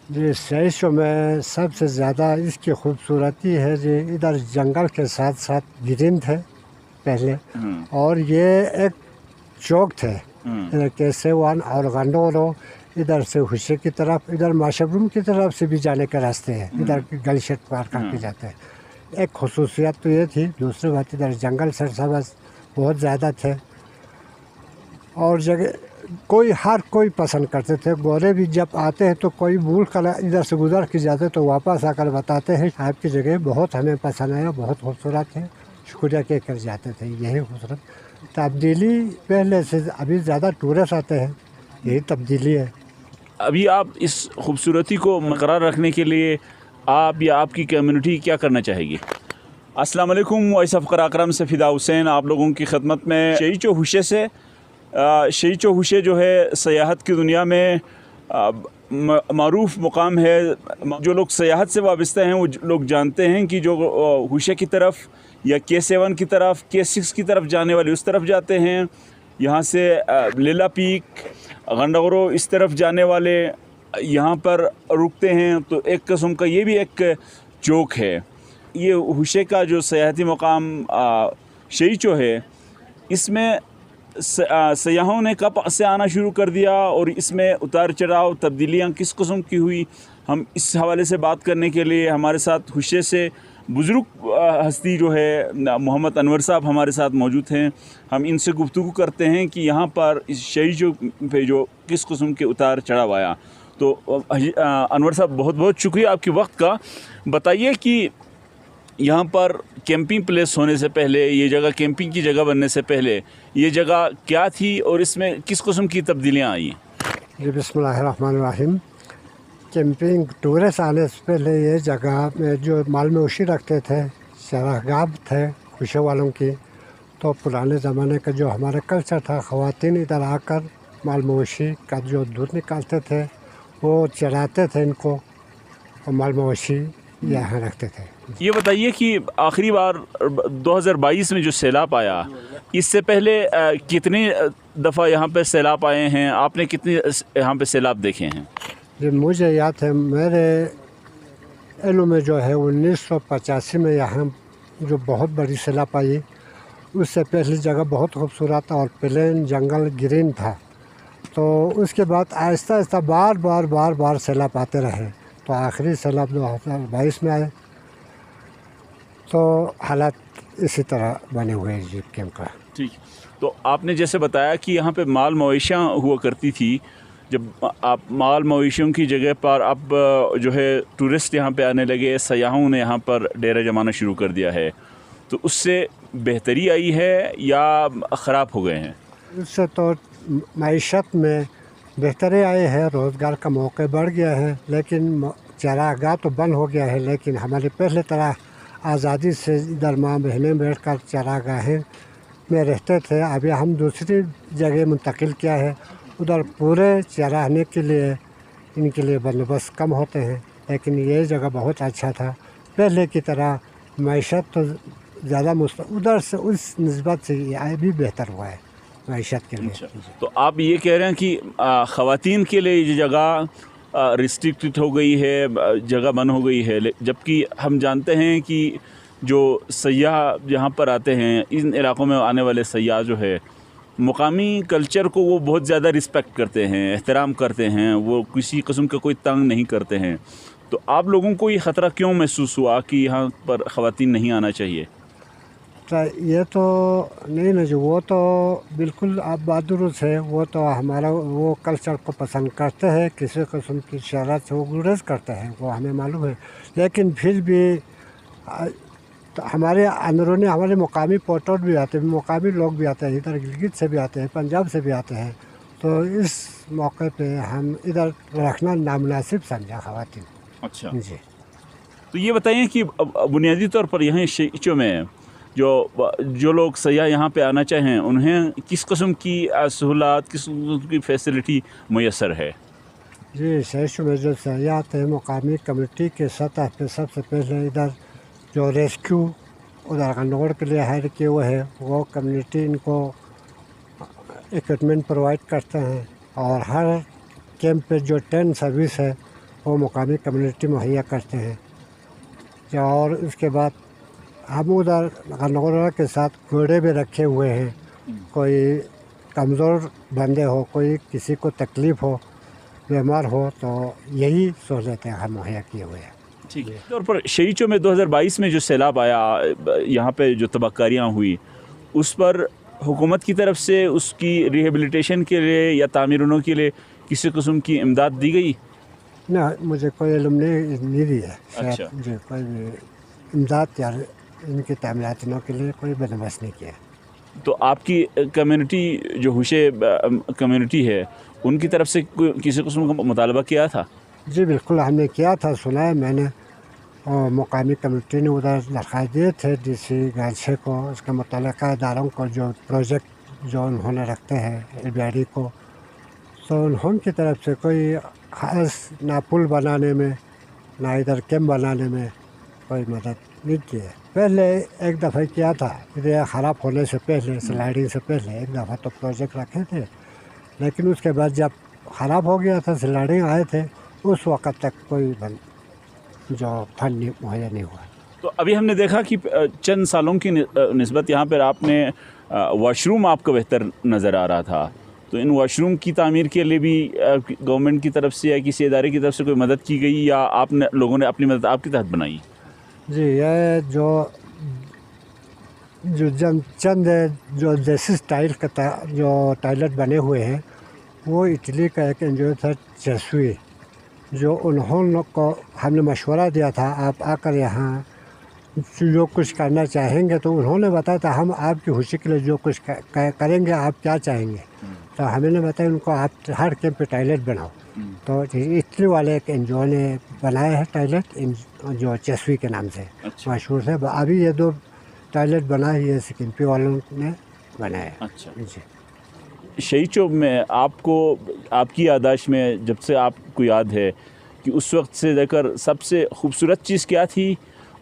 جی سیشو میں سب سے زیادہ اس کی خوبصورتی ہے جی ادھر جنگل کے ساتھ ساتھ گرین تھے پہلے، اور یہ ایک چوک تھے ادھر کیسے وان اور گنڈورو، ادھر سے ہوشے کی طرف، ادھر ماشبروم کی طرف سے بھی جانے کے راستے ہیں، ادھر گلشت پار کر کے جاتے ہیں۔ ایک خصوصیت تو یہ تھی، دوسری بات ادھر جنگل سرسبز بہت زیادہ تھے، اور جگہ ہر کوئی پسند کرتے تھے۔ گورے بھی جب آتے ہیں تو کوئی بھول کر ادھر سے گزر کے جاتے تو واپس آ کر بتاتے ہیں آپ کی جگہ بہت ہمیں پسند آیا، بہت خوبصورت ہے، شکریہ کہہ کر جاتے تھے۔ یہی خوبصورت تبدیلی پہلے سے ابھی زیادہ ٹورسٹ آتے ہیں، یہی تبدیلی ہے۔ ابھی آپ اس خوبصورتی کو برقرار رکھنے کے لیے آپ یا آپ کی کمیونٹی کیا کرنا چاہے گی؟ السلام علیکم، وائس آف اکرم سے فدا حسین آپ لوگوں کی خدمت میں شیچو ہوشے سے۔ شیچو ہوشے جو ہے سیاحت کی دنیا میں معروف مقام ہے۔ جو لوگ سیاحت سے وابستہ ہیں وہ لوگ جانتے ہیں کہ جو ہوشے کی طرف یا کے7 کی طرف، کے6 کی طرف جانے والے اس طرف جاتے ہیں، یہاں سے لیلا پیک، گنڈورو اس طرف جانے والے یہاں پر رکتے ہیں۔ تو ایک قسم کا یہ بھی ایک چوک ہے۔ یہ ہوشے کا جو سیاحتی مقام شیچو ہے، اس میں سیاحوں نے کب سے آنا شروع کر دیا اور اس میں اتار چڑھاؤ تبدیلیاں کس قسم کی ہوئی، ہم اس حوالے سے بات کرنے کے لیے ہمارے ساتھ ہوشے سے بزرگ ہستی جو ہے محمد انور صاحب ہمارے ساتھ موجود ہیں۔ ہم ان سے گفتگو کرتے ہیں کہ یہاں پر اس شیچو پہ جو کس قسم کے اتار چڑھاؤ آیا۔ تو انور صاحب بہت بہت شکریہ آپ کے وقت کا۔ بتائیے کہ یہاں پر کیمپنگ پلیس ہونے سے پہلے، یہ جگہ کیمپنگ کی جگہ بننے سے پہلے یہ جگہ کیا تھی اور اس میں کس قسم کی تبدیلیاں آئیں؟ جی بسم اللہ الرحمن الرحیم۔ کیمپنگ ٹورسٹ آنے سے پہلے یہ جگہ میں جو مال مویشی رکھتے تھے، چراگاہ تھے ہوشے والوں کی، تو پرانے زمانے کا جو ہمارا کلچر تھا، خواتین ادھر آ کر مال مویشی کا جو دودھ نکالتے تھے وہ چراتے تھے ان کو، اور مال مویشی یہاں رکھتے تھے۔ یہ بتائیے کہ آخری بار 2022 میں جو سیلاب آیا، اس سے پہلے کتنی دفعہ یہاں پہ سیلاب آئے ہیں؟ آپ نے کتنے یہاں پہ سیلاب دیکھے ہیں؟ جی مجھے یاد ہے، میرے علم میں جو ہے 1985 میں یہاں جو بہت بڑی سیلاب آئی، اس سے پہلی جگہ بہت خوبصورت تھا اور پلین جنگل گرین تھا۔ تو اس کے بعد آہستہ آہستہ بار بار سیلاب آتے رہے، تو آخری سیلاب 2022 میں آئے، تو حالات اسی طرح بنے ہوئے ہیں جی کیمپ کا۔ ٹھیک، تو آپ نے جیسے بتایا کہ یہاں پہ مال مویشیاں ہوا کرتی تھی، جب آپ مال مویشیوں کی جگہ پر اب جو ہے ٹورسٹ یہاں پہ آنے لگے، سیاحوں نے یہاں پر ڈیرا جمانا شروع کر دیا ہے، تو اس سے بہتری آئی ہے یا خراب ہو گئے ہیں؟ اس سے تو معیشت میں بہتری آئی ہے، روزگار کا موقع بڑھ گیا ہے، لیکن چراگاہ تو بند ہو گیا ہے، لیکن ہماری پہلے طرح آزادی سے ادھر ماں بہنیں بیٹھ کر چراگاہیں میں رہتے تھے۔ ابھی ہم دوسری جگہ منتقل کیا ہے، ادھر پورے چرانے کے لیے ان کے لیے بندوبست کم ہوتے ہیں، لیکن یہ جگہ بہت اچھا تھا۔ پہلے کی طرح معیشت تو زیادہ ادھر سے اس نسبت سے یہ بھی بہتر ہوا ہے معیشت کے لیے۔ تو آپ یہ کہہ رہے ہیں کہ خواتین کے لیے یہ جگہ ریسٹرکٹڈ ہو گئی ہے، جگہ بند ہو گئی ہے، جبکہ ہم جانتے ہیں کہ جو سیاح یہاں پر آتے ہیں، ان علاقوں میں آنے والے سیاح جو ہے مقامی کلچر کو وہ بہت زیادہ رسپیکٹ کرتے ہیں، احترام کرتے ہیں، وہ کسی قسم کا کوئی تنگ نہیں کرتے ہیں۔ تو آپ لوگوں کو یہ خطرہ کیوں محسوس ہوا کہ یہاں پر خواتین نہیں آنا چاہیے؟ یہ تو نہیں نا جو، وہ تو بالکل آپ بات درست ہے، وہ تو ہمارا وہ کلچر کو پسند کرتے ہیں، کسی قسم کی شرارت سے وہ گریز کرتے ہیں، وہ ہمیں معلوم ہے، لیکن پھر بھی ہمارے اندرونی ہمارے مقامی پوٹوٹ بھی آتے ہیں، مقامی لوگ بھی آتے ہیں، ادھر گلگت سے بھی آتے ہیں، پنجاب سے بھی آتے ہیں، تو اس موقع پہ ہم ادھر رکھنا نامناسب سمجھا خواتین۔ اچھا جی، تو یہ بتائیں کہ بنیادی طور پر یہاں شیچو میں جو لوگ سیاح یہاں پہ آنا چاہیں، انہیں کس قسم کی سہولات، کس قسم کی فیسلٹی میسر ہے؟ جی شیچو میں جو سیاحت ہے، مقامی کمیونٹی کے سطح پہ سب سے پہلے ادھر جو ریسکیو ادھر گنڈور کے لیے ہائر کیے ہوئے ہے، وہ کمیونٹی ان کو اکوپمنٹ پرووائڈ کرتے ہیں، اور ہر کیمپ پہ جو ٹین سروس ہے وہ مقامی کمیونٹی مہیا کرتے ہیں. اور اس کے بعد ہم ادھر غنغورہ کے ساتھ گھوڑے بھی رکھے ہوئے ہیں. کوئی کمزور بندے ہو, کوئی کسی کو تکلیف ہو, بیمار ہو, تو یہی سہولتیں ہم مہیا کیے ہوئے ہیں. ٹھیک ہے. طور پر شیچو میں 2022 میں جو سیلاب آیا, یہاں پہ جو تباہ کاریاں ہوئی, اس پر حکومت کی طرف سے اس کی ریہیبلیٹیشن کے لیے یا تعمیروں کے لیے کسی قسم کی امداد دی گئی؟ نہ, مجھے کوئی علم نہیں دی ہے. اچھا. جی, کوئی بھی امداد یا ان کی تعمیراتوں کے لیے کوئی بندوبست نہیں کیا. تو آپ کی کمیونٹی جو ہوشے کمیونٹی ہے, ان کی طرف سے کسی قسم کا مطالبہ کیا تھا؟ جی بالکل, ہم نے کیا تھا, سنا ہے میں نے. اور مقامی کمیونٹی نے ادھر درخواست دیے تھے ڈی سی گانچھے کو, اس کے متعلقہ اداروں کو, جو پروجیکٹ جو انہوں نے رکھتے ہیں LBRD کو. تو انہوں کی طرف سے کوئی خاص نہ پل بنانے میں نہ ادھر کیمپ بنانے میں کوئی مدد نہیں کی ہے. پہلے ایک دفعہ کیا تھا, یہ خراب ہونے سے پہلے, سلائڈنگ سے پہلے ایک دفعہ تو پروجیکٹ رکھے تھے, لیکن اس کے بعد جب خراب ہو گیا تھا, سلائڈنگ آئے تھے, اس وقت تک کوئی جو فنڈ مہیا نہیں ہوا. تو ابھی ہم نے دیکھا کہ چند سالوں کی نسبت یہاں پر آپ نے واش روم آپ کو بہتر نظر آ رہا تھا, تو ان واش روم کی تعمیر کے لیے بھی گورنمنٹ کی طرف سے یا کسی ادارے کی طرف سے کوئی مدد کی گئی, یا آپ نے لوگوں نے اپنی مدد آپ کے تحت بنائی؟ جی, یہ جو چند جو دیسی اسٹائل کا جو ٹوائلٹ بنے ہوئے ہیں, وہ اٹلی کا ایک NGO تھا چیسوئی, جو انہوں کو ہم نے مشورہ دیا تھا آپ آ کر یہاں جو کچھ کرنا چاہیں گے, تو انہوں نے بتایا تھا ہم آپ کی خوشی کے لیے جو کچھ کریں گے, آپ کیا چاہیں گے. تو ہمیں نے بتایا ان کو آپ ہر کیمپ پہ ٹوائلٹ بناؤ. تو اٹلی والے ایک NGO نے بنایا ہے ٹوائلٹ, جو چیسوئی کے نام سے مشہور ہے. ابھی یہ 2 ٹوائلٹ بنا ہے, یہ سکمپی والوں نے بنایا. اچھا. جی, شیچو میں آپ کو, آپ کی یادداشت میں جب سے آپ کو یاد ہے کہ اس وقت سے لے کر سب سے خوبصورت چیز کیا تھی,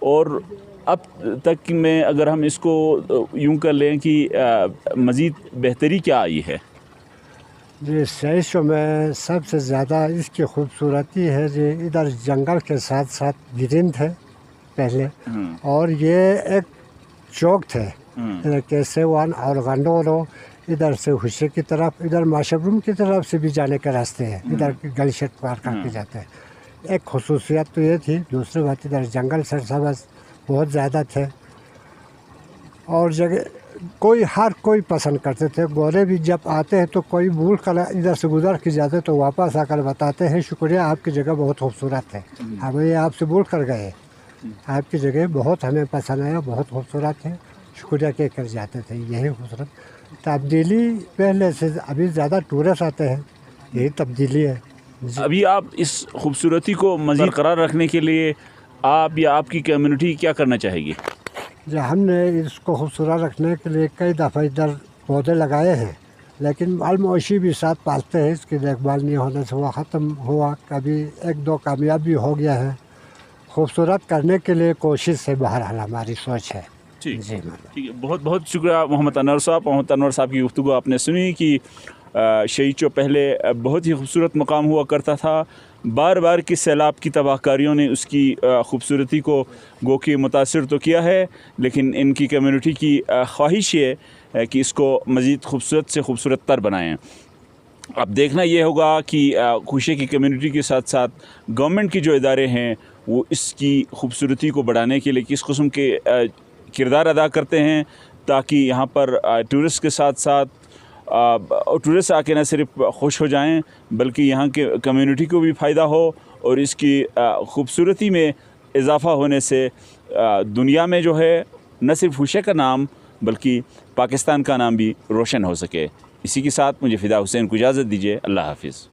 اور اب تک میں اگر ہم اس کو یوں کر لیں کہ مزید بہتری کیا آئی ہے؟ جی, شیچو میں سب سے زیادہ اس کی خوبصورتی ہے جی, ادھر جنگل کے ساتھ ساتھ گرین تھے پہلے, اور یہ ایک چوک تھے, ادھر کیسیوان اور غنڈورو, ادھر سے ہوشے کی طرف, ادھر ماشبروم کی طرف سے بھی جانے کے راستے ہیں, ادھر گلشٹ پار کر کے جاتے ہیں. ایک خصوصیت تو یہ تھی. دوسری بات, ادھر جنگل سرسبز بہت زیادہ تھے, اور جگہ ہر کوئی پسند کرتے تھے. گورے بھی جب آتے ہیں تو کوئی بھول کر ادھر سے گزر کے جاتے تو واپس آ کر بتاتے ہیں شکریہ, آپ کی جگہ بہت خوبصورت ہے, ہمیں آپ سے بھول کر گئے, آپ کی جگہ بہت ہمیں پسند آیا, بہت خوبصورت ہے, شکریہ کہہ کر جاتے تھے. یہی خوبصورت تبدیلی پہلے سے ابھی زیادہ ٹورسٹ آتے ہیں, یہی تبدیلی ہے. ابھی آپ اس خوبصورتی کو مزید برقرار رکھنے کے لیے آپ یا آپ کی کمیونٹی کیا کرنا چاہے گی؟ جو ہم نے اس کو خوبصورت رکھنے کے لیے کئی دفعہ ادھر پودے لگائے ہیں, لیکن مال مویشی بھی ساتھ پالتے ہیں, اس کی دیکھ بھال نہیں ہونے سے وہ ختم ہوا. کبھی 1-2 کامیاب بھی ہو گیا ہے. خوبصورت کرنے کے لیے کوشش ہے, بہرحال ہماری سوچ ہے. ٹھیک جی, ٹھیک ہے. بہت بہت شکریہ محمد انور صاحب. محمد انور صاحب کی گفتگو آپ نے سنی کہ شیچو پہلے بہت ہی خوبصورت مقام ہوا کرتا تھا. بار بار کی سیلاب کی تباہ کاریوں نے اس کی خوبصورتی کو گو کہ متاثر تو کیا ہے, لیکن ان کی کمیونٹی کی خواہش ہے کہ اس کو مزید خوبصورت سے خوبصورت تر بنائیں. اب دیکھنا یہ ہوگا کہ خوشے کی کمیونٹی کے ساتھ ساتھ گورنمنٹ کی جو ادارے ہیں وہ اس کی خوبصورتی کو بڑھانے کے لیے کس قسم کے کردار ادا کرتے ہیں, تاکہ یہاں پر ٹورسٹ کے ساتھ ساتھ ٹورسٹ آ کے نہ صرف خوش ہو جائیں بلکہ یہاں کے کمیونٹی کو بھی فائدہ ہو, اور اس کی خوبصورتی میں اضافہ ہونے سے دنیا میں جو ہے نہ صرف ہوشے کا نام بلکہ پاکستان کا نام بھی روشن ہو سکے. اسی کے ساتھ مجھے فدا حسین کو اجازت دیجیے. اللہ حافظ.